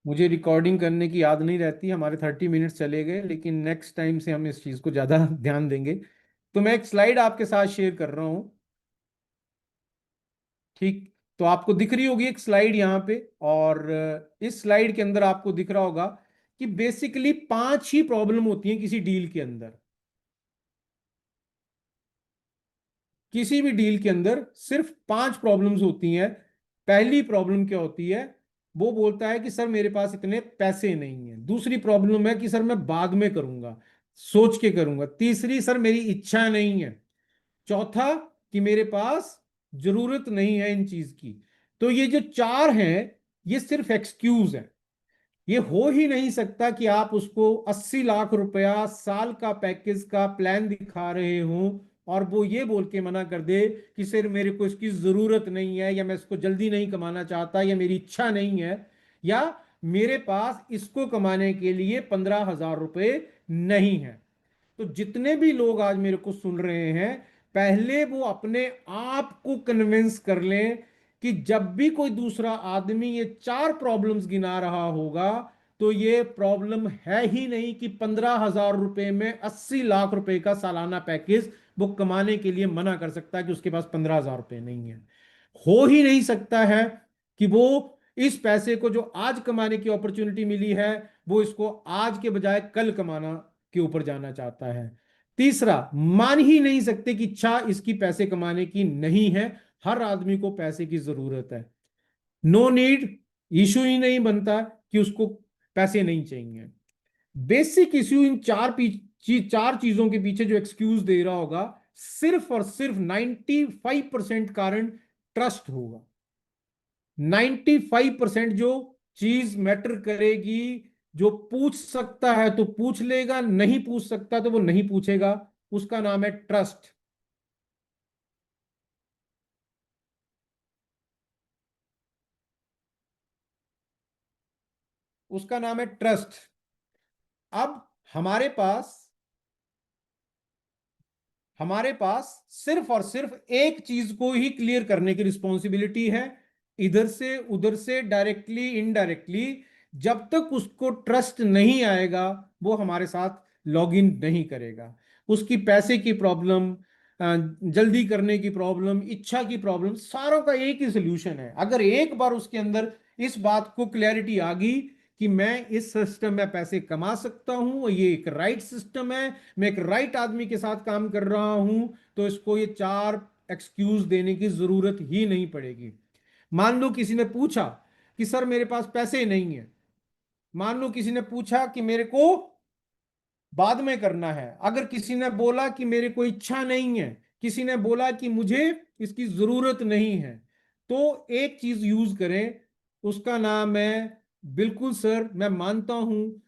मुझे रिकॉर्डिंग करने की याद नहीं रहती, हमारे 30 मिनट्स चले गए, लेकिन नेक्स्ट टाइम से हम इस चीज़ को ज़्यादा ध्यान देंगे। तो मैं एक स्लाइड आपके साथ शेयर कर रहा हूँ। ठीक, तो आपको दिख रही होगी एक स्लाइड यहाँ पे, और इस स्लाइड के अंदर आपको दिख रहा होगा कि बेसिकली 5 ही प्रॉब्लम होती हैं किसी डील के अंदर। किसी भी डील के अंदर सिर्फ 5 प्रॉब्लम्स होती हैं। पहली प्रॉब्लम क्या होती है? वो बोलता है कि सर मेरे पास इतने पैसे नहीं है। दूसरी प्रॉब्लम है कि सर मैं बाद में करूंगा, सोच के करूंगा। तीसरी, सर मेरी इच्छा नहीं है। चौथा, कि मेरे पास जरूरत नहीं है इन चीज की। तो ये जो चार हैं, ये सिर्फ एक्सक्यूज है। ये हो ही नहीं सकता कि आप उसको 80 लाख रुपया साल का पैकेज का प्लान दिखा रहे हो और वो ये बोल के मना कर दे कि सर मेरे को इसकी जरूरत नहीं है, या मैं इसको जल्दी नहीं कमाना चाहता, या मेरी इच्छा नहीं है, या मेरे पास इसको कमाने के लिए 15,000 रुपए नहीं है। तो जितने भी लोग आज मेरे को सुन रहे हैं, पहले वो अपने आप को कन्विंस कर लें कि जब भी कोई दूसरा आदमी ये चार प्रॉब्लम्स गिना रहा होगा, तो ये प्रॉब्लम है ही नहीं कि 15,000 रुपए में 80 लाख रुपए का सालाना पैकेज वो कमाने के लिए मना कर सकता है कि उसके पास 15,000 रुपए नहीं है। हो ही नहीं सकता है कि वो इस पैसे को जो आज कमाने की अपॉर्चुनिटी मिली है, वो इसको आज के बजाय कल कमाना के ऊपर जाना चाहता है। तीसरा, मान ही नहीं सकते कि इच्छा इसकी पैसे कमाने की नहीं है। हर आदमी को पैसे की जरूरत है। नो नीड इशू ही नहीं बनता कि उसको पैसे नहीं चाहिए। बेसिक इश्यू इन चार चीजों के पीछे जो एक्सक्यूज दे रहा होगा, सिर्फ और सिर्फ 95% कारण ट्रस्ट होगा। 95% जो चीज मैटर करेगी, जो पूछ सकता है तो पूछ लेगा, नहीं पूछ सकता तो वो नहीं पूछेगा। उसका नाम है ट्रस्ट। उसका नाम है ट्रस्ट। अब हमारे पास हमारे पास सिर्फ और सिर्फ एक चीज को ही क्लियर करने की रिस्पॉन्सिबिलिटी है, इधर से उधर से, डायरेक्टली इनडायरेक्टली। जब तक उसको ट्रस्ट नहीं आएगा, वो हमारे साथ लॉग इन नहीं करेगा। उसकी पैसे की प्रॉब्लम, जल्दी करने की प्रॉब्लम, इच्छा की प्रॉब्लम, सारों का एक ही सोल्यूशन है। अगर एक बार उसके अंदर इस बात को क्लैरिटी आ गई कि मैं इस सिस्टम में पैसे कमा सकता हूं, ये एक राइट सिस्टम है, मैं एक राइट आदमी के साथ काम कर रहा हूं, तो इसको ये चार एक्सक्यूज देने की जरूरत ही नहीं पड़ेगी। मान लो किसी ने पूछा कि सर मेरे पास पैसे नहीं है। मान लो किसी ने पूछा कि मेरे को बाद में करना है। अगर किसी ने बोला कि मेरे को इच्छा नहीं है, किसी ने बोला कि मुझे इसकी जरूरत नहीं है, तो एक चीज यूज करें, उसका नाम है, बिल्कुल सर मैं मानता हूं,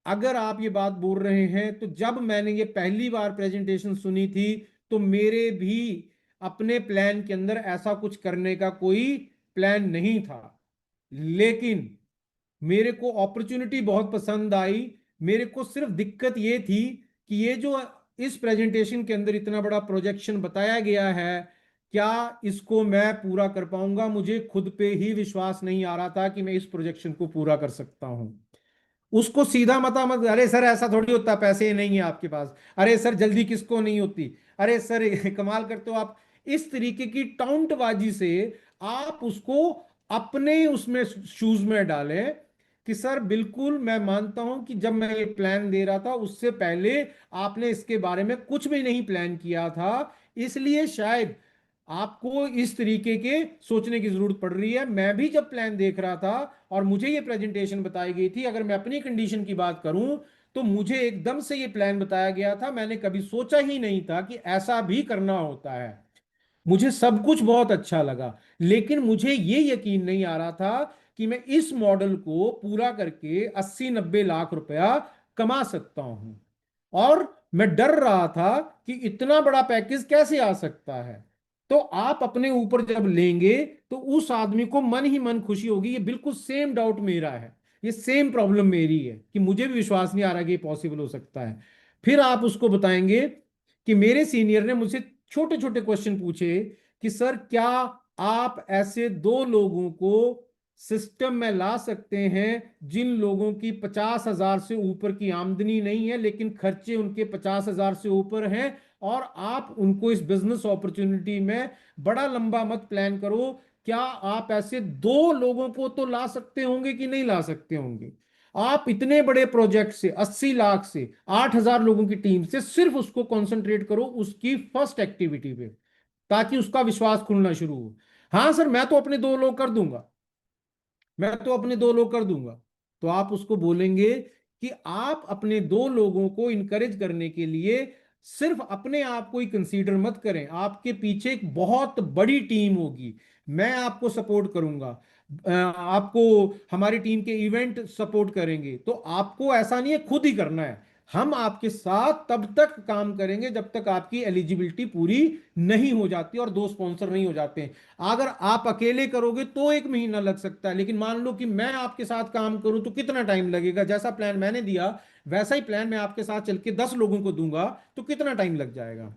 अगर आप ये बात बोल रहे हैं तो जब मैंने ये पहली बार प्रेजेंटेशन सुनी थी, तो मेरे भी अपने प्लान के अंदर ऐसा कुछ करने का कोई प्लान नहीं था। लेकिन मेरे को अपॉर्चुनिटी बहुत पसंद आई। मेरे को सिर्फ दिक्कत ये थी कि ये जो इस प्रेजेंटेशन के अंदर इतना बड़ा प्रोजेक्शन बताया गया है, क्या इसको मैं पूरा कर पाऊंगा? मुझे खुद पे ही विश्वास नहीं आ रहा था कि मैं इस प्रोजेक्शन को पूरा कर सकता हूं। उसको सीधा मत, अरे सर ऐसा थोड़ी होता, पैसे नहीं है आपके पास, अरे सर जल्दी किसको नहीं होती, अरे सर कमाल करते हो आप, इस तरीके की टाउंटबाजी से आप उसको अपने उसमें शूज में डालें कि सर बिल्कुल मैं मानता हूं कि जब मैं ये प्लान दे रहा था उससे पहले आपने इसके बारे में कुछ भी नहीं प्लान किया था, इसलिए शायद आपको इस तरीके के सोचने की जरूरत पड़ रही है। मैं भी जब प्लान देख रहा था और मुझे ये प्रेजेंटेशन बताई गई थी, अगर मैं अपनी कंडीशन की बात करूं, तो मुझे एकदम से ये प्लान बताया गया था, मैंने कभी सोचा ही नहीं था कि ऐसा भी करना होता है। मुझे सब कुछ बहुत अच्छा लगा, लेकिन मुझे ये यकीन नहीं आ रहा था कि मैं इस मॉडल को पूरा करके 80-90 लाख रुपया कमा सकता हूं। और मैं डर रहा था कि इतना बड़ा पैकेज कैसे आ सकता है। तो आप अपने ऊपर जब लेंगे, तो उस आदमी को मन ही मन खुशी होगी। ये बिल्कुल सेम डाउट मेरा है, ये सेम प्रॉब्लम मेरी है कि मुझे भी विश्वास नहीं आ रहा कि ये पॉसिबल हो सकता है। फिर आप उसको बताएंगे कि मेरे सीनियर ने मुझसे छोटे छोटे क्वेश्चन पूछे कि सर क्या आप ऐसे दो लोगों को सिस्टम में ला सकते हैं जिन लोगों की 50,000 से ऊपर की आमदनी नहीं है लेकिन खर्चे उनके 50,000 से ऊपर हैं, और आप उनको इस बिजनेस अपॉर्चुनिटी में बड़ा लंबा मत प्लान करो। क्या आप ऐसे 2 लोगों को तो ला सकते होंगे कि नहीं ला सकते होंगे? आप इतने बड़े प्रोजेक्ट से 80 लाख से 8,000 लोगों की टीम से सिर्फ उसको कंसंट्रेट करो उसकी फर्स्ट एक्टिविटी पे, ताकि उसका विश्वास खुलना शुरू हो। हाँ सर, मैं तो अपने 2 लोग कर दूंगा, मैं तो अपने 2 लोग कर दूंगा। तो आप उसको बोलेंगे कि आप अपने 2 लोगों को इनकरेज करने के लिए सिर्फ अपने आप को ही कंसीडर मत करें, आपके पीछे एक बहुत बड़ी टीम होगी। मैं आपको सपोर्ट करूंगा, आपको हमारी टीम के इवेंट सपोर्ट करेंगे। तो आपको ऐसा नहीं है खुद ही करना है, हम आपके साथ तब तक काम करेंगे जब तक आपकी एलिजिबिलिटी पूरी नहीं हो जाती और 2 स्पॉन्सर नहीं हो जाते हैं। अगर आप अकेले करोगे तो 1 महीना लग सकता है, लेकिन मान लो कि मैं आपके साथ काम करूं तो कितना टाइम लगेगा? जैसा प्लान मैंने दिया वैसा ही प्लान मैं आपके साथ चल के 10 लोगों को दूंगा तो कितना टाइम लग जाएगा?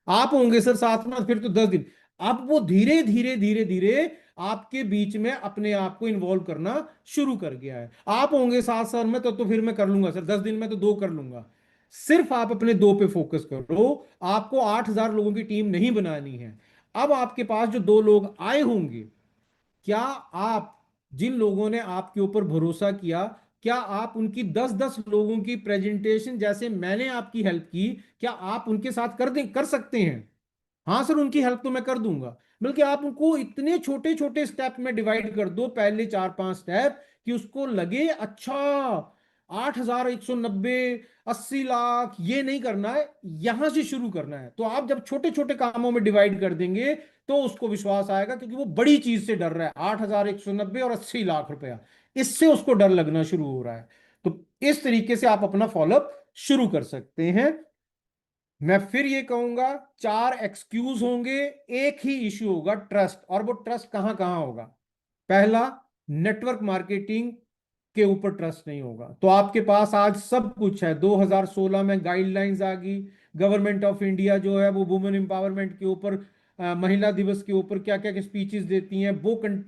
आप होंगे सर साथ में, फिर तो 10 दिन। अब वो धीरे धीरे धीरे धीरे आपके बीच में अपने आप को इन्वॉल्व करना शुरू कर गया है। आप होंगे साथ सर में तो फिर मैं कर लूंगा सर, 10 दिन में तो 2 कर लूंगा। सिर्फ आप अपने 2 पे फोकस करो, आपको 8,000 लोगों की टीम नहीं बनानी है। अब आपके पास जो 2 लोग आए होंगे, क्या आप, जिन लोगों ने आपके ऊपर भरोसा किया, क्या आप उनकी 10-10 लोगों की प्रेजेंटेशन जैसे मैंने आपकी हेल्प की, क्या आप उनके साथ कर सकते हैं? हाँ सर, उनकी हेल्प तो मैं कर दूंगा। बल्कि आप उनको इतने छोटे छोटे स्टेप में डिवाइड कर दो, पहले 4-5 स्टेप, कि उसको लगे अच्छा 8,190, 80 लाख ये नहीं करना है, यहां से शुरू करना है। तो आप जब छोटे छोटे कामों में डिवाइड कर देंगे तो उसको विश्वास आएगा, क्योंकि वो बड़ी चीज से डर रहा है। 8,190 और 80 लाख रुपया, इससे उसको डर लगना शुरू हो रहा है। तो इस तरीके से आप अपना फॉलोअप शुरू कर सकते हैं। मैं फिर ये कहूंगा, 4 एक्सक्यूज होंगे, एक ही इश्यू होगा, ट्रस्ट। और वो ट्रस्ट कहां कहां होगा? पहला, नेटवर्क मार्केटिंग के ऊपर ट्रस्ट नहीं होगा। तो आपके पास आज सब कुछ है, 2016 में गाइडलाइंस आ गई, गवर्नमेंट ऑफ इंडिया जो है वो वुमेन एम्पावरमेंट के ऊपर, महिला दिवस के ऊपर क्या क्या स्पीचेस देती हैं,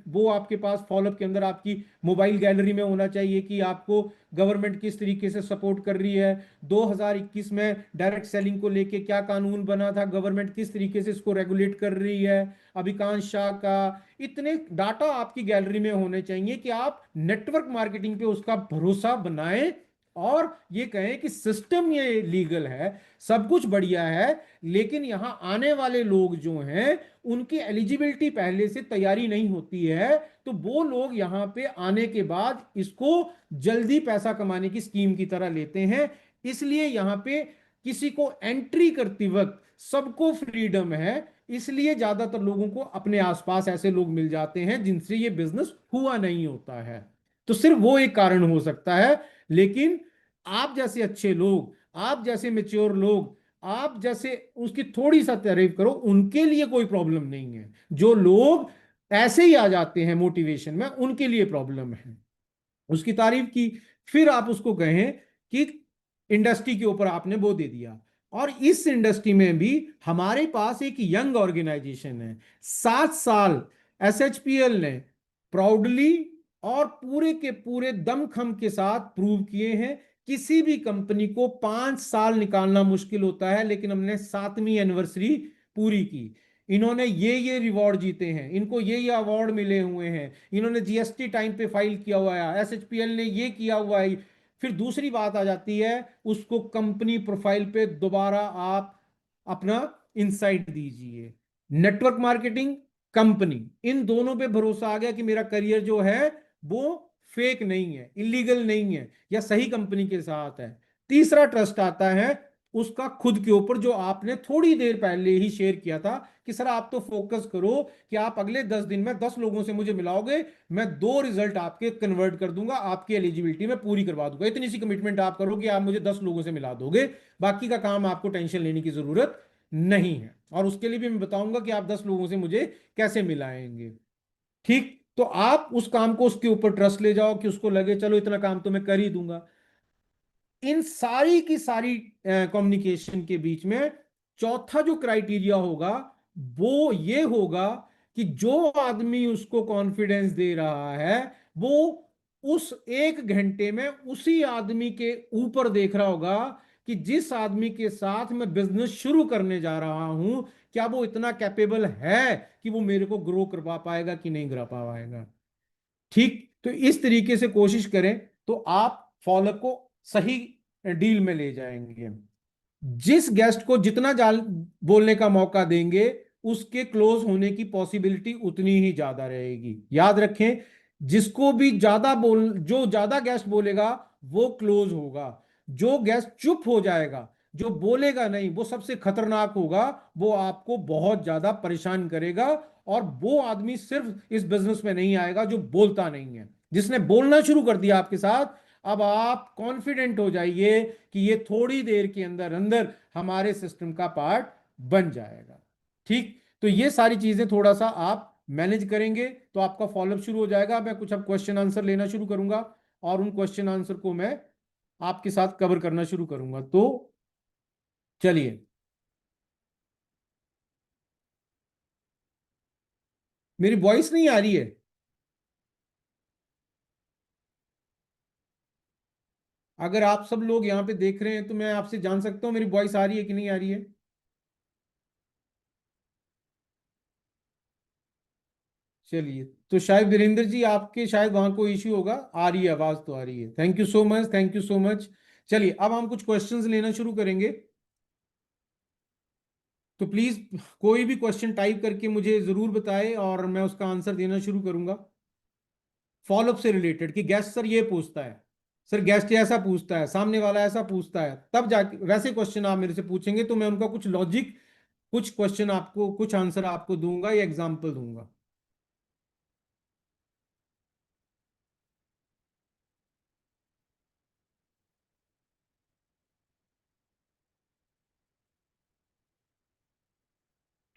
वो आपके पास फॉलोअप के अंदर आपकी मोबाइल गैलरी में होना चाहिए कि आपको गवर्नमेंट किस तरीके से सपोर्ट कर रही है। 2021 में डायरेक्ट सेलिंग को लेके क्या कानून बना था, गवर्नमेंट किस तरीके से इसको रेगुलेट कर रही है, अभिकांश शाह का, इतने डाटा आपकी गैलरी में होने चाहिए कि आप नेटवर्क मार्केटिंग पे उसका भरोसा बनाएं और ये कहें कि सिस्टम ये लीगल है, सब कुछ बढ़िया है, लेकिन यहां आने वाले लोग जो हैं उनकी एलिजिबिलिटी पहले से तैयारी नहीं होती है, तो वो लोग यहां पे आने के बाद इसको जल्दी पैसा कमाने की स्कीम की तरह लेते हैं। इसलिए यहां पे किसी को एंट्री करते वक्त सबको फ्रीडम है, इसलिए ज्यादातर लोगों को अपने आसपास ऐसे लोग मिल जाते हैं जिनसे ये बिजनेस हुआ नहीं होता है। तो सिर्फ वो एक कारण हो सकता है, लेकिन आप जैसे अच्छे लोग, आप जैसे मेच्योर लोग, आप जैसे उसकी थोड़ी सा तारीफ करो, उनके लिए कोई प्रॉब्लम नहीं है। जो लोग ऐसे ही आ जाते हैं मोटिवेशन में, उनके लिए प्रॉब्लम है। उसकी तारीफ की, फिर आप उसको कहें कि इंडस्ट्री के ऊपर आपने वो दे दिया। और इस इंडस्ट्री में भी हमारे पास एक यंग ऑर्गेनाइजेशन है, 7 साल एसएचपीएल ने प्राउडली और पूरे के पूरे दमखम के साथ प्रूव किए हैं। किसी भी कंपनी को 5 साल निकालना मुश्किल होता है, लेकिन हमने 7वीं एनिवर्सरी पूरी की। इन्होंने ये रिवॉर्ड जीते हैं, इनको ये अवार्ड मिले हुए हैं, इन्होंने जीएसटी टाइम पे फाइल किया हुआ है, एसएचपीएल ने ये किया हुआ है। फिर दूसरी बात आ जाती है, उसको कंपनी प्रोफाइल पे दोबारा आप अपना इंसाइट दीजिए। नेटवर्क मार्केटिंग, कंपनी, इन दोनों पे भरोसा आ गया कि मेरा करियर जो है वो फेक नहीं है, इलीगल नहीं है, या सही कंपनी के साथ है। तीसरा ट्रस्ट आता है उसका खुद के ऊपर, जो आपने थोड़ी देर पहले ही शेयर किया था कि सर आप तो फोकस करो कि आप अगले 10 दिन में 10 लोगों से मुझे मिलाओगे, मैं 2 रिजल्ट आपके कन्वर्ट कर दूंगा, आपकी एलिजिबिलिटी में पूरी करवा दूंगा। इतनी सी कमिटमेंट आप करो कि आप मुझे 10 लोगों से मिला दोगे, बाकी का काम आपको टेंशन लेने की जरूरत नहीं है। और उसके लिए भी मैं बताऊंगा कि आप 10 लोगों से मुझे कैसे मिलाएंगे। ठीक, तो आप उस काम को उसके ऊपर ट्रस्ट ले जाओ कि उसको लगे चलो इतना काम तो मैं कर ही दूंगा। इन सारी की सारी कम्युनिकेशन के बीच में चौथा जो क्राइटेरिया होगा वो ये होगा कि जो आदमी उसको कॉन्फिडेंस दे रहा है वो उस 1 घंटे में उसी आदमी के ऊपर देख रहा होगा कि जिस आदमी के साथ मैं बिजनेस शुरू करने जा रहा हूं, क्या वो इतना कैपेबल है कि वो मेरे को ग्रो करवा पाएगा कि नहीं करा पाएगा। ठीक, तो इस तरीके से कोशिश करें तो आप फॉलोअप को सही डील में ले जाएंगे। जिस गेस्ट को जितना जाल बोलने का मौका देंगे उसके क्लोज होने की पॉसिबिलिटी उतनी ही ज्यादा रहेगी। याद रखें, जिसको भी ज्यादा बोल जो ज्यादा गेस्ट बोलेगा वो क्लोज होगा। जो गेस्ट चुप हो जाएगा, जो बोलेगा नहीं, वो सबसे खतरनाक होगा। वो आपको बहुत ज्यादा परेशान करेगा। और वो आदमी सिर्फ इस बिजनेस में नहीं आएगा जो बोलता नहीं है। जिसने बोलना शुरू कर दिया आपके साथ, अब आप कॉन्फिडेंट हो जाइए कि ये थोड़ी देर के अंदर अंदर हमारे सिस्टम का पार्ट बन जाएगा। ठीक, तो ये सारी चीजें थोड़ा सा आप मैनेज करेंगे तो आपका फॉलोअप शुरू हो जाएगा। मैं कुछ अब क्वेश्चन आंसर लेना शुरू करूंगा और उन क्वेश्चन आंसर को मैं आपके साथ कवर करना शुरू करूंगा। तो चलिए, मेरी वॉइस नहीं आ रही है? अगर आप सब लोग यहाँ पे देख रहे हैं तो मैं आपसे जान सकता हूँ मेरी वॉइस आ रही है कि नहीं आ रही है? चलिए, तो शायद वीरेंद्र जी आपके शायद वहां कोई इश्यू होगा। आ रही है, आवाज तो आ रही है। Thank you so much, thank you so much. चलिए, अब हम कुछ क्वेश्चंस लेना शुरू करेंगे। तो प्लीज कोई भी क्वेश्चन टाइप करके मुझे जरूर बताएं और मैं उसका आंसर देना शुरू करूंगा। फॉलोअप से रिलेटेड कि गेस्ट सर ये पूछता है, सर गेस्ट ऐसा पूछता है, सामने वाला ऐसा पूछता है, तब जाके वैसे क्वेश्चन आप मेरे से पूछेंगे तो मैं उनका कुछ लॉजिक, कुछ क्वेश्चन आपको, कुछ आंसर आपको दूंगा या एग्जाम्पल दूंगा।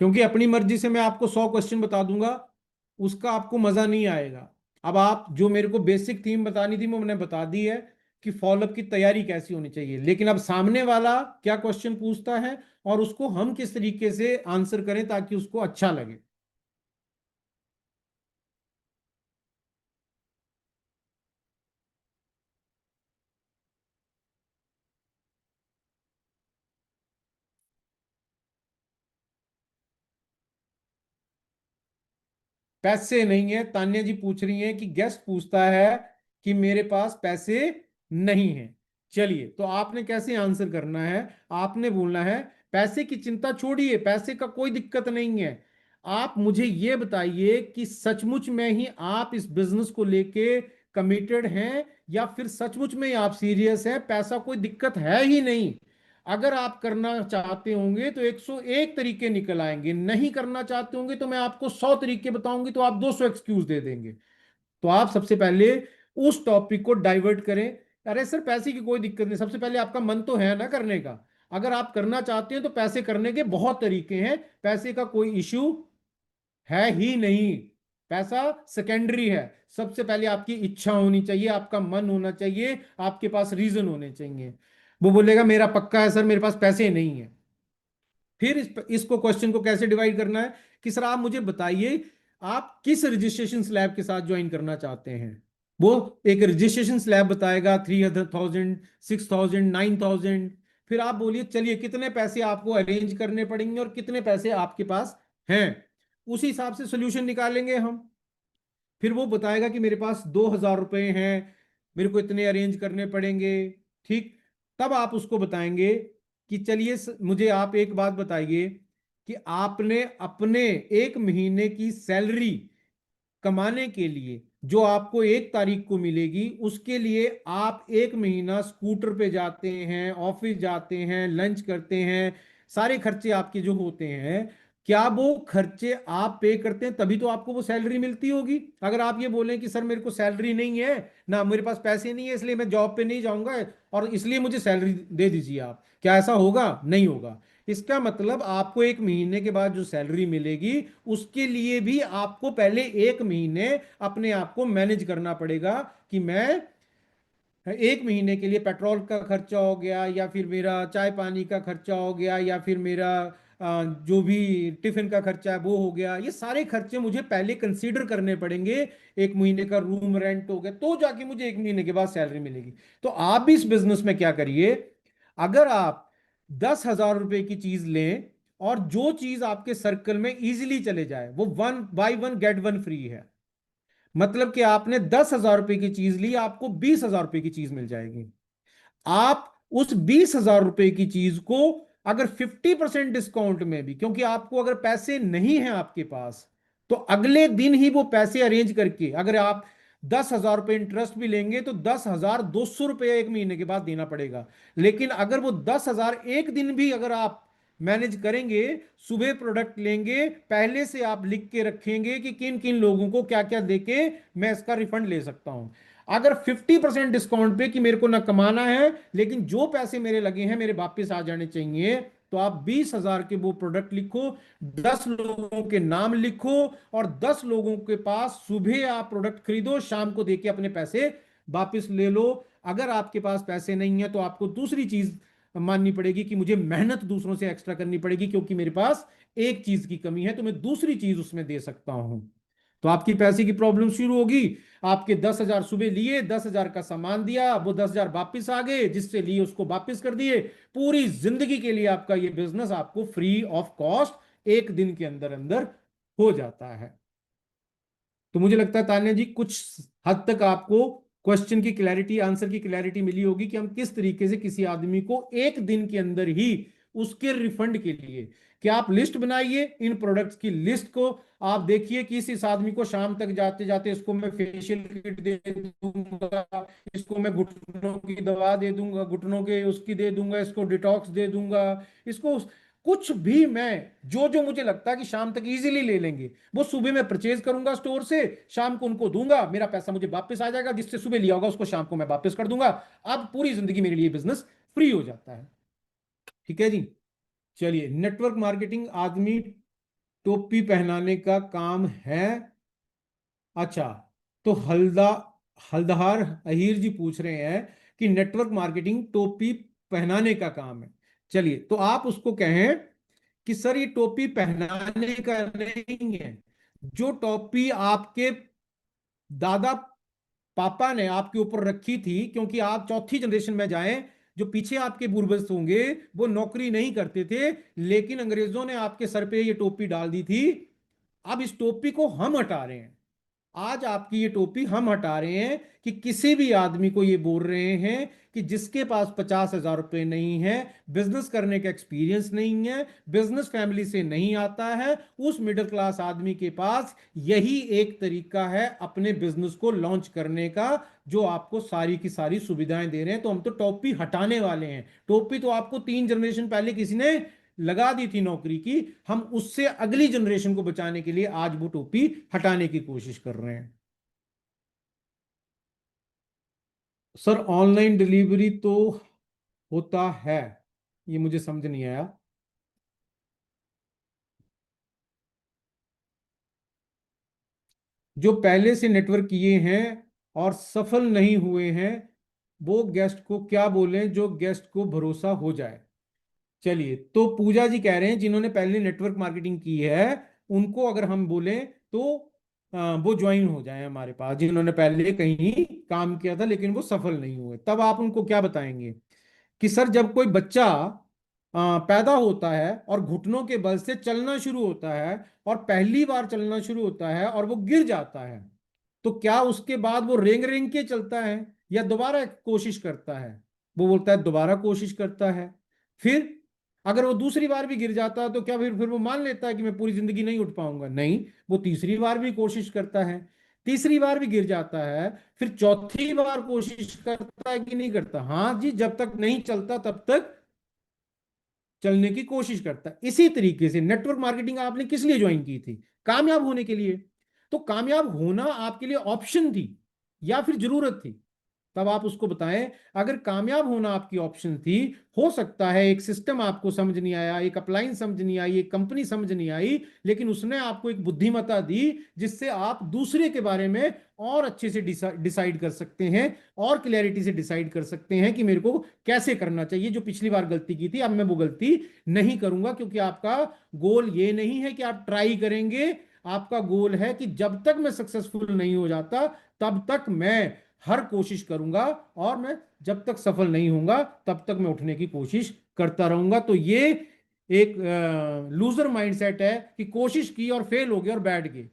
क्योंकि अपनी मर्जी से मैं आपको 100 क्वेश्चन बता दूंगा, उसका आपको मजा नहीं आएगा। अब आप जो मेरे को बेसिक थीम बतानी थी वो मैंने बता दी है कि फॉलोअप की तैयारी कैसी होनी चाहिए। लेकिन अब सामने वाला क्या क्वेश्चन पूछता है और उसको हम किस तरीके से आंसर करें ताकि उसको अच्छा लगे। पैसे नहीं है, तान्या जी पूछ रही हैं कि गेस्ट पूछता है कि मेरे पास पैसे नहीं है। चलिए, तो आपने कैसे आंसर करना है? आपने बोलना है पैसे की चिंता छोड़िए, पैसे का कोई दिक्कत नहीं है। आप मुझे ये बताइए कि सचमुच में ही आप इस बिजनेस को लेके कमिटेड हैं या फिर सचमुच में ही आप सीरियस हैं, पैसा कोई दिक्कत है ही नहीं। अगर आप करना चाहते होंगे तो 101 तरीके निकल आएंगे, नहीं करना चाहते होंगे तो मैं आपको 100 तरीके बताऊंगी तो आप 200 एक्सक्यूज दे देंगे। तो आप सबसे पहले उस टॉपिक को डाइवर्ट करें। अरे सर पैसे की कोई दिक्कत नहीं, सबसे पहले आपका मन तो है ना करने का। अगर आप करना चाहते हैं तो पैसे करने के बहुत तरीके हैं, पैसे का कोई इश्यू है ही नहीं। पैसा सेकेंडरी है। सबसे पहले आपकी इच्छा होनी चाहिए, आपका मन होना चाहिए, आपके पास रीजन होने चाहिए। वो बोलेगा मेरा पक्का है सर, मेरे पास पैसे नहीं है। फिर इसको क्वेश्चन को कैसे डिवाइड करना है कि सर आप मुझे बताइए आप किस रजिस्ट्रेशन स्लैब के साथ ज्वाइन करना चाहते हैं। वो एक रजिस्ट्रेशन स्लैब बताएगा, 3,000, 6,000, 9,000। फिर आप बोलिए चलिए कितने पैसे आपको अरेंज करने पड़ेंगे और कितने पैसे आपके पास हैं। उसी हिसाब से सोल्यूशन निकालेंगे हम। फिर वो बताएगा कि मेरे पास 2,000 रुपए हैं, मेरे को इतने अरेंज करने पड़ेंगे। ठीक, तब आप उसको बताएंगे कि चलिए मुझे आप एक बात बताइए कि आपने अपने 1 महीने की सैलरी कमाने के लिए जो आपको 1 तारीख को मिलेगी, उसके लिए आप 1 महीना स्कूटर पे जाते हैं, ऑफिस जाते हैं, लंच करते हैं, सारे खर्चे आपके जो होते हैं, क्या वो खर्चे आप पे करते हैं तभी तो आपको वो सैलरी मिलती होगी। अगर आप ये बोलें कि सर मेरे को सैलरी नहीं है ना, मेरे पास पैसे नहीं है इसलिए मैं जॉब पे नहीं जाऊंगा और इसलिए मुझे सैलरी दे दीजिए आप, क्या ऐसा होगा? नहीं होगा। इसका मतलब आपको 1 महीने के बाद जो सैलरी मिलेगी उसके लिए भी आपको पहले 1 महीने अपने आप को मैनेज करना पड़ेगा कि मैं 1 महीने के लिए पेट्रोल का खर्चा हो गया, या फिर मेरा चाय पानी का खर्चा हो गया, या फिर मेरा जो भी टिफिन का खर्चा है वो हो गया, ये सारे खर्चे मुझे पहले कंसीडर करने पड़ेंगे। एक महीने का रूम रेंट हो गया, तो जाके मुझे एक महीने के बाद सैलरी मिलेगी। तो आप भी इस बिजनेस में क्या करिए, अगर आप 10,000 रुपए की चीज लें और जो चीज आपके सर्कल में इजीली चले जाए, वो 1 बाय 1 गेट 1 फ्री है। मतलब कि आपने 10,000 रुपए की चीज ली, आपको 20,000 रुपए की चीज मिल जाएगी। आप उस 20,000 रुपए की चीज को अगर 50% डिस्काउंट में भी, क्योंकि आपको अगर पैसे नहीं हैं आपके पास, तो अगले दिन ही वो पैसे अरेंज करके, अगर आप 10,000 रुपए इंटरेस्ट भी लेंगे तो 10,200 रुपये एक महीने के बाद देना पड़ेगा। लेकिन अगर वो 10,000 एक दिन भी अगर आप मैनेज करेंगे, सुबह प्रोडक्ट लेंगे, पहले से आप लिख के रखेंगे कि किन किन लोगों को क्या क्या देके मैं इसका रिफंड ले सकता हूं। अगर 50% डिस्काउंट पे, कि मेरे को ना कमाना है लेकिन जो पैसे मेरे लगे हैं मेरे वापस आ जाने चाहिए, तो आप 20,000 के वो प्रोडक्ट लिखो, 10 लोगों के नाम लिखो, और 10 लोगों के पास सुबह आप प्रोडक्ट खरीदो, शाम को देके अपने पैसे वापस ले लो। अगर आपके पास पैसे नहीं है तो आपको दूसरी चीज माननी पड़ेगी कि मुझे मेहनत दूसरों से एक्स्ट्रा करनी पड़ेगी, क्योंकि मेरे पास एक चीज की कमी है तो मैं दूसरी चीज उसमें दे सकता हूं। तो आपकी पैसे की प्रॉब्लम शुरू होगी। आपके 10,000 सुबह लिए, 10,000 का सामान दिया, वो 10,000 वापिस आ गए, जिससे लिए उसको वापिस कर दिए। पूरी जिंदगी के लिए आपका ये बिजनेस आपको फ्री ऑफ कॉस्ट एक दिन के अंदर अंदर हो जाता है। तो मुझे लगता है तान्या जी, कुछ हद तक आपको क्वेश्चन की क्लैरिटी, आंसर की क्लैरिटी मिली होगी कि हम किस तरीके से किसी आदमी को एक दिन के अंदर ही उसके रिफंड के लिए, कि आप लिस्ट बनाइए इन प्रोडक्ट्स की लिस्ट को, आप देखिए कि इस आदमी को शाम तक जाते जाते इसको मैं फेशियल किट दे दूंगा, इसको मैं घुटनों की दवा दे दूंगा, घुटनों के उसकी दे दूंगा, इसको डिटॉक्स दे दूंगा, इसको कुछ भी मैं, जो जो मुझे लगता है कि शाम तक इजीली ले लेंगे, वो सुबह मैं परचेज करूंगा स्टोर से, शाम को उनको दूंगा, मेरा पैसा मुझे वापस आ जाएगा, जिससे सुबह लिया होगा उसको शाम को मैं वापस कर दूंगा। अब पूरी जिंदगी मेरे लिए बिजनेस फ्री हो जाता है। ठीक है जी। चलिए, नेटवर्क मार्केटिंग आदमी टोपी पहनाने का काम है। अच्छा, तो हल्दहार अहीर जी पूछ रहे हैं कि नेटवर्क मार्केटिंग टोपी पहनाने का काम है। चलिए, तो आप उसको कहें कि सर ये टोपी पहनाने का नहीं है। जो टोपी आपके दादा पापा ने आपके ऊपर रखी थी, क्योंकि आप चौथी जनरेशन में जाएं, जो पीछे आपके पूर्वज होंगे वो नौकरी नहीं करते थे, लेकिन अंग्रेजों ने आपके सर पे ये टोपी डाल दी थी। अब इस टोपी को हम हटा रहे हैं। आज आपकी ये टोपी हम हटा रहे हैं कि किसी भी आदमी को ये बोल रहे हैं कि जिसके पास 50,000 रुपए नहीं है, बिजनेस करने का एक्सपीरियंस नहीं है, बिजनेस फैमिली से नहीं आता है, उस मिडिल क्लास आदमी के पास यही एक तरीका है अपने बिजनेस को लॉन्च करने का, जो आपको सारी की सारी सुविधाएं दे रहे हैं। तो हम तो टोपी हटाने वाले हैं। टोपी तो आपको 3 जनरेशन पहले किसी ने लगा दी थी नौकरी की, हम उससे अगली जनरेशन को बचाने के लिए आज वो टोपी हटाने की कोशिश कर रहे हैं। सर ऑनलाइन डिलीवरी तो होता है, ये मुझे समझ नहीं आया। जो पहले से नेटवर्क किए हैं और सफल नहीं हुए हैं, वो गेस्ट को क्या बोलें जो गेस्ट को भरोसा हो जाए। चलिए, तो पूजा जी कह रहे हैं जिन्होंने पहले नेटवर्क मार्केटिंग की है, उनको अगर हम बोलें तो वो ज्वाइन हो जाए हमारे पास, जिन्होंने पहले कहीं काम किया था लेकिन वो सफल नहीं हुए। तब आप उनको क्या बताएंगे कि सर जब कोई बच्चा पैदा होता है और घुटनों के बल से चलना शुरू होता है, और पहली बार चलना शुरू होता है और वो गिर जाता है, तो क्या उसके बाद वो रेंग रेंग के चलता है या दोबारा कोशिश करता है? वो बोलता है दोबारा कोशिश करता है। फिर अगर वो दूसरी बार भी गिर जाता है तो क्या फिर वो मान लेता है कि मैं पूरी जिंदगी नहीं उठ पाऊंगा? नहीं, वो तीसरी बार भी कोशिश करता है, तीसरी बार भी गिर जाता है, फिर चौथी बार कोशिश करता है कि नहीं करता? हाँ जी, जब तक नहीं चलता तब तक चलने की कोशिश करता है। इसी तरीके से नेटवर्क मार्केटिंग आपने किस लिए ज्वाइन की थी? कामयाब होने के लिए। तो कामयाब होना आपके लिए ऑप्शन थी या फिर जरूरत थी? तब आप उसको बताएं। अगर कामयाब होना आपकी ऑप्शन थी, हो सकता है एक सिस्टम आपको समझ नहीं आया, एक अप्लायंस समझ नहीं आई, एक कंपनी समझ नहीं आई, लेकिन उसने आपको एक बुद्धिमत्ता दी जिससे आप दूसरे के बारे में और अच्छे से डिसाइड कर सकते हैं, और क्लैरिटी से डिसाइड कर सकते हैं कि मेरे को कैसे करना चाहिए। जो पिछली बार गलती की थी, अब मैं वो गलती नहीं करूंगा, क्योंकि आपका गोल ये नहीं है कि आप ट्राई करेंगे। आपका गोल है कि जब तक मैं सक्सेसफुल नहीं हो जाता, तब तक मैं हर कोशिश करूंगा, और मैं जब तक सफल नहीं होऊंगा तब तक मैं उठने की कोशिश करता रहूंगा। तो ये एक लूजर माइंडसेट है कि कोशिश की और फेल हो गए और बैठ गए।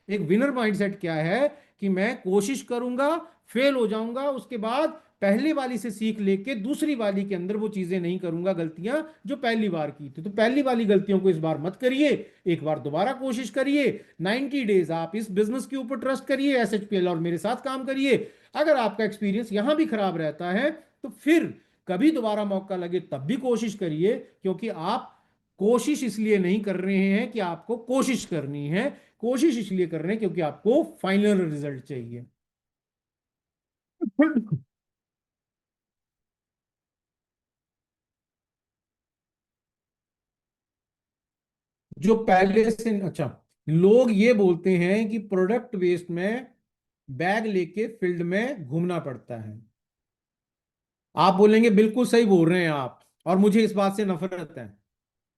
एक विनर माइंडसेट क्या है कि मैं कोशिश करूंगा, फेल हो जाऊंगा, उसके बाद पहली वाली से सीख लेके दूसरी वाली के अंदर वो चीजें नहीं करूंगा, गलतियां जो पहली बार की थी। तो पहली वाली गलतियों को इस बार मत करिए, एक बार दोबारा कोशिश करिए। 90 डेज आप इस बिजनेस के ऊपर ट्रस्ट करिए, एसएचपीएल, और मेरे साथ काम करिए। अगर आपका एक्सपीरियंस यहां भी खराब रहता है, तो फिर कभी दोबारा मौका लगे तब भी कोशिश करिए, क्योंकि आप कोशिश इसलिए नहीं कर रहे हैं कि आपको कोशिश करनी है, कोशिश इसलिए कर रहे हैं क्योंकि आपको फाइनल रिजल्ट चाहिए। जो पहले से, अच्छा, लोग ये बोलते हैं कि प्रोडक्ट वेस्ट में बैग लेके फील्ड में घूमना पड़ता है। आप बोलेंगे बिल्कुल सही बोल रहे हैं आप, और मुझे इस बात से नफरत है,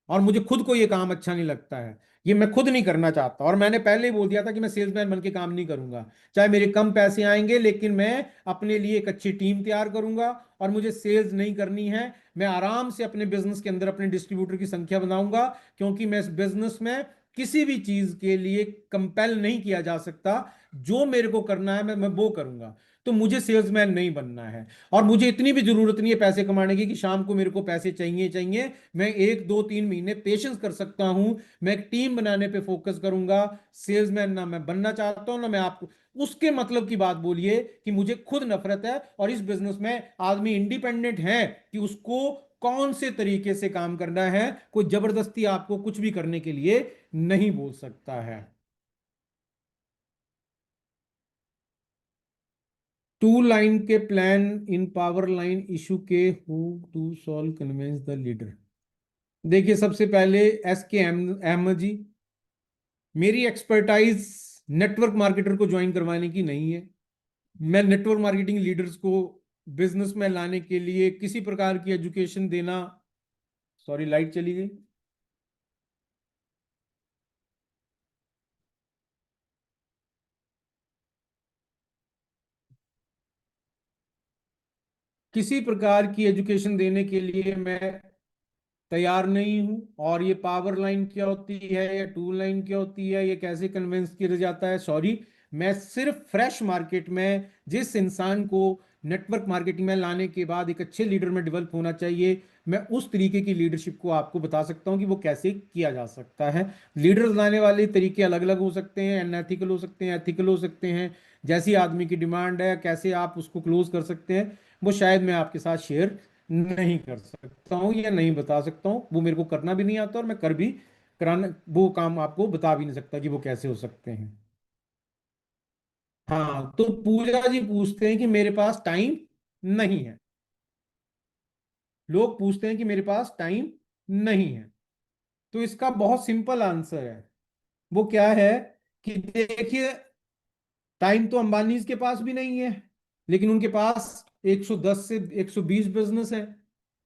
और मुझे खुद को ये काम अच्छा नहीं लगता है, ये मैं खुद नहीं करना चाहता, और मैंने पहले ही बोल दिया था कि मैं सेल्समैन बन के काम नहीं करूंगा। चाहे मेरे कम पैसे आएंगे, लेकिन मैं अपने लिए एक अच्छी टीम तैयार करूंगा, और मुझे सेल्स नहीं करनी है। मैं आराम से अपने बिजनेस के अंदर अपने डिस्ट्रीब्यूटर की संख्या बनाऊंगा, क्योंकि मैं इस बिजनेस में किसी भी चीज के लिए कंपेल नहीं किया जा सकता। जो मेरे को करना है मैं वो करूंगा। तो मुझे सेल्समैन नहीं बनना है, और मुझे इतनी भी जरूरत नहीं है पैसे कमाने की कि शाम को मेरे को पैसे चाहिए चाहिए। मैं 1 2 3 महीने पेशेंस कर सकता हूं। मैं एक टीम बनाने पे फोकस करूंगा। सेल्समैन ना मैं बनना चाहता हूं, ना मैं आपको उसके मतलब की बात बोलिए कि मुझे खुद नफरत है। और इस बिजनेस में आदमी इंडिपेंडेंट है कि उसको कौन से तरीके से काम करना है, कोई जबरदस्ती आपको कुछ भी करने के लिए नहीं बोल सकता है। टू लाइन के plan in power line issue के who to solve convince the leader. देखिए, सबसे पहले एस के अहमद जी, मेरी एक्सपर्टाइज नेटवर्क मार्केटर को ज्वाइन करवाने की नहीं है। मैं नेटवर्क मार्केटिंग लीडर्स को बिजनेस में लाने के लिए किसी प्रकार की एजुकेशन देना, सॉरी लाइट चली गई, किसी प्रकार की एजुकेशन देने के लिए मैं तैयार नहीं हूं। और ये पावर लाइन क्या होती है, या टू लाइन क्या होती है, ये कैसे कन्विंस किया जाता है, सॉरी। मैं सिर्फ फ्रेश मार्केट में जिस इंसान को नेटवर्क मार्केटिंग में लाने के बाद एक अच्छे लीडर में डेवलप होना चाहिए, मैं उस तरीके की लीडरशिप को आपको बता सकता हूं कि वो कैसे किया जा सकता है। लीडर्स लाने वाले तरीके अलग अलग हो सकते हैं, अनएथिकल हो सकते हैं, एथिकल हो सकते हैं। जैसी आदमी की डिमांड है, कैसे आप उसको क्लोज कर सकते हैं, वो शायद मैं आपके साथ शेयर नहीं कर सकता हूं या नहीं बता सकता हूं। वो मेरे को करना भी नहीं आता, और मैं कर भी कराना वो काम आपको बता भी नहीं सकता कि वो कैसे हो सकते हैं। हाँ, तो पूजा जी पूछते हैं कि मेरे पास टाइम नहीं है। लोग पूछते हैं कि मेरे पास टाइम नहीं है। तो इसका बहुत सिंपल आंसर है। वो क्या है कि देखिए, टाइम तो अंबानी के पास भी नहीं है, लेकिन उनके पास 110 से 120 बिजनेस है।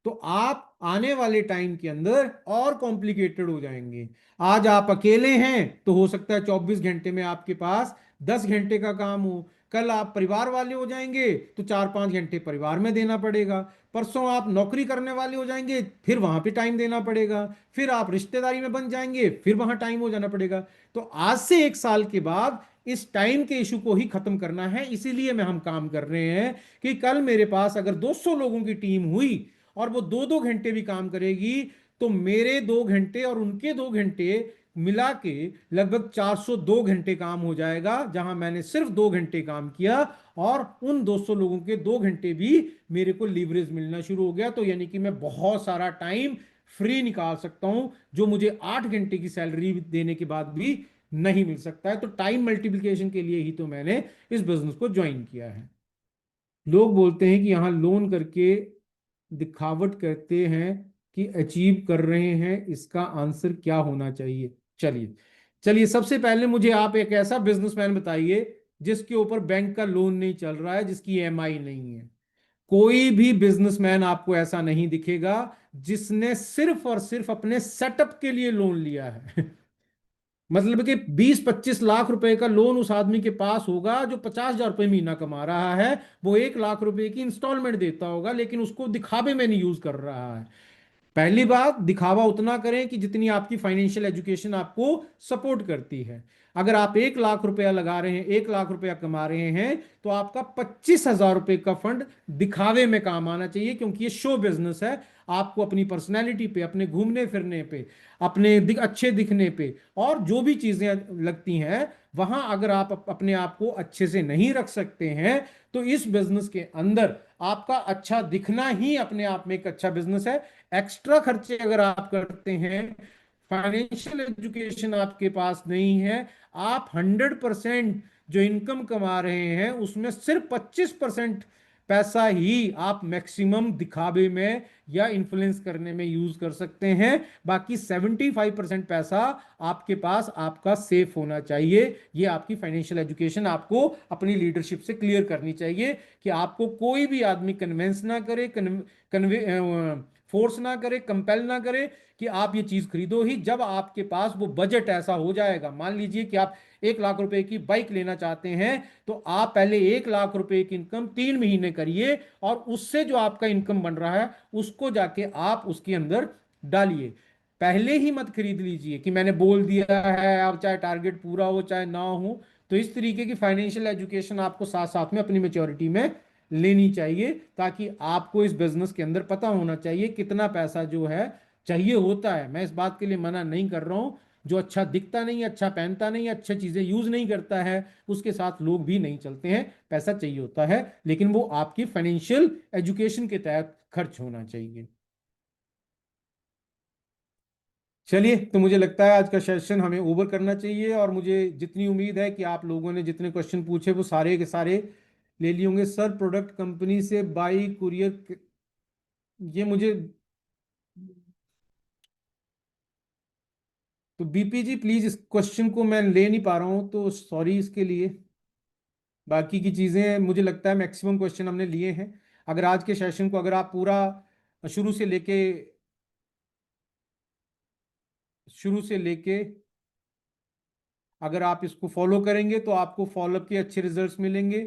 तो आप आने वाले टाइम के अंदर और कॉम्प्लिकेटेड हो जाएंगे। आज आप अकेले हैं तो हो सकता है 24 घंटे में आपके पास 10 घंटे का काम हो। कल आप परिवार वाले हो जाएंगे तो 4 5 घंटे परिवार में देना पड़ेगा। परसों आप नौकरी करने वाले हो जाएंगे, फिर वहां पे टाइम देना पड़ेगा। फिर आप रिश्तेदारी में बन जाएंगे, फिर वहां टाइम हो जाना पड़ेगा। तो आज से 1 साल के बाद इस टाइम के इशू को ही खत्म करना है। इसीलिए मैं हम काम कर रहे हैं कि कल मेरे पास अगर 200 लोगों की टीम हुई और वो 2 2 घंटे भी काम करेगी, तो मेरे 2 घंटे और उनके 2 घंटे मिला के लगभग 402 घंटे काम हो जाएगा, जहां मैंने सिर्फ 2 घंटे काम किया, और उन 200 लोगों के 2 घंटे भी मेरे को लीवरेज मिलना शुरू हो गया। तो यानी कि मैं बहुत सारा टाइम फ्री निकाल सकता हूं, जो मुझे 8 घंटे की सैलरी देने के बाद भी नहीं मिल सकता है। तो टाइम मल्टीप्लिकेशन के लिए ही तो मैंने इस बिजनेस को ज्वाइन किया है। लोग बोलते हैं कि यहाँ लोन करके दिखावट करते हैं कि अचीव कर रहे हैं, इसका आंसर क्या होना चाहिए? चलिए चलिए, सबसे पहले मुझे आप एक ऐसा बिजनेसमैन बताइए जिसके ऊपर बैंक का लोन नहीं चल रहा है, जिसकी ईएमआई नहीं है। कोई भी बिजनेसमैन आपको ऐसा नहीं दिखेगा जिसने सिर्फ और सिर्फ अपने सेटअप के लिए लोन लिया है। मतलब कि 20-25 लाख रुपए का लोन उस आदमी के पास होगा जो 50,000 रुपये महीना कमा रहा है। वो 1 लाख रुपए की इंस्टॉलमेंट देता होगा, लेकिन उसको दिखावे में नहीं यूज कर रहा है। पहली बात, दिखावा उतना करें कि जितनी आपकी फाइनेंशियल एजुकेशन आपको सपोर्ट करती है। अगर आप 1 लाख रुपया लगा रहे हैं, 1 लाख रुपया कमा रहे हैं, तो आपका 25,000 रुपये का फंड दिखावे में काम आना चाहिए, क्योंकि ये शो बिजनेस है। आपको अपनी पर्सनैलिटी पे, अपने घूमने फिरने पे, अपने अच्छे दिखने पे और जो भी चीजें लगती हैं, वहां अगर आप अपने आप को अच्छे से नहीं रख सकते हैं, तो इस बिजनेस के अंदर आपका अच्छा दिखना ही अपने आप में एक अच्छा बिजनेस है। एक्स्ट्रा खर्चे अगर आप करते हैं, फाइनेंशियल एजुकेशन आपके पास नहीं है, आप 100% जो इनकम कमा रहे हैं उसमें सिर्फ 25% पैसा ही आप मैक्सिमम दिखावे में या इन्फ्लुएंस करने में यूज कर सकते हैं। बाकी 75% पैसा आपके पास आपका सेफ होना चाहिए। ये आपकी फाइनेंशियल एजुकेशन आपको अपनी लीडरशिप से क्लियर करनी चाहिए कि आपको कोई भी आदमी कन्वेंस ना करे, कन्वे फोर्स ना करे, कंपेल ना करे कि आप ये चीज खरीदो ही। जब आपके पास वो बजट ऐसा हो जाएगा, मान लीजिए कि आप 1 लाख रुपए की बाइक लेना चाहते हैं, तो आप पहले 1 लाख रुपए की इनकम 3 महीने करिए और उससे जो आपका इनकम बन रहा है उसको जाके आप उसके अंदर डालिए। पहले ही मत खरीद लीजिए कि मैंने बोल दिया है, अब चाहे टारगेट पूरा हो चाहे ना हो। तो इस तरीके की फाइनेंशियल एजुकेशन आपको साथ साथ में अपनी मेच्योरिटी में लेनी चाहिए, ताकि आपको इस बिजनेस के अंदर पता होना चाहिए कितना पैसा जो है चाहिए होता है। मैं इस बात के लिए मना नहीं कर रहा हूं, जो अच्छा दिखता नहीं, अच्छा पहनता नहीं, अच्छी चीजें यूज नहीं करता है, उसके साथ लोग भी नहीं चलते हैं। पैसा चाहिए होता है, लेकिन वो आपकी फाइनेंशियल एजुकेशन के तहत खर्च होना चाहिए। चलिए, तो मुझे लगता है आज का सेशन हमें ओवर करना चाहिए, और मुझे जितनी उम्मीद है कि आप लोगों ने जितने क्वेश्चन पूछे वो सारे के सारे ले लिए होंगे। सर, प्रोडक्ट कंपनी से बाई कुरियर, ये मुझे, तो बीपी जी प्लीज इस क्वेश्चन को मैं ले नहीं पा रहा हूं, तो सॉरी इसके लिए। बाकी की चीजें मुझे लगता है मैक्सिमम क्वेश्चन हमने लिए हैं। अगर आज के सेशन को अगर आप पूरा शुरू से लेके शुरू से लेके अगर आप इसको फॉलो करेंगे तो आपको फॉलोअप के अच्छे रिजल्ट्स मिलेंगे।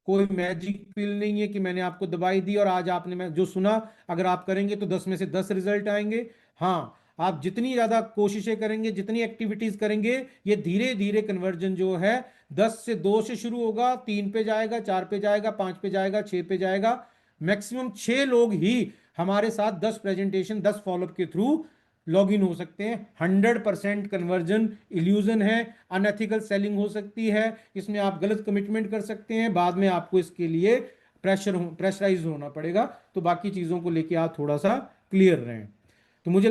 कोई मैजिक पिल नहीं है कि मैंने आपको दवाई दी और आज आपने मैं जो सुना, अगर आप करेंगे तो 10 में से 10 रिजल्ट आएंगे। हाँ, आप जितनी ज्यादा कोशिशें करेंगे, जितनी एक्टिविटीज करेंगे, ये धीरे धीरे कन्वर्जन जो है 10 से 2 से शुरू होगा, 3 पे जाएगा, 4 पे जाएगा, 5 पे जाएगा, 6 पे जाएगा। मैक्सिमम 6 लोग ही हमारे साथ 10 प्रेजेंटेशन, 10 फॉलोअप के थ्रू लॉग इन हो सकते हैं। 100% कन्वर्जन इल्यूजन है, अनएथिकल सेलिंग हो सकती है, इसमें आप गलत कमिटमेंट कर सकते हैं, बाद में आपको इसके लिए प्रेशराइज होना पड़ेगा। तो बाकी चीजों को लेके आप थोड़ा सा क्लियर रहें। तो मुझे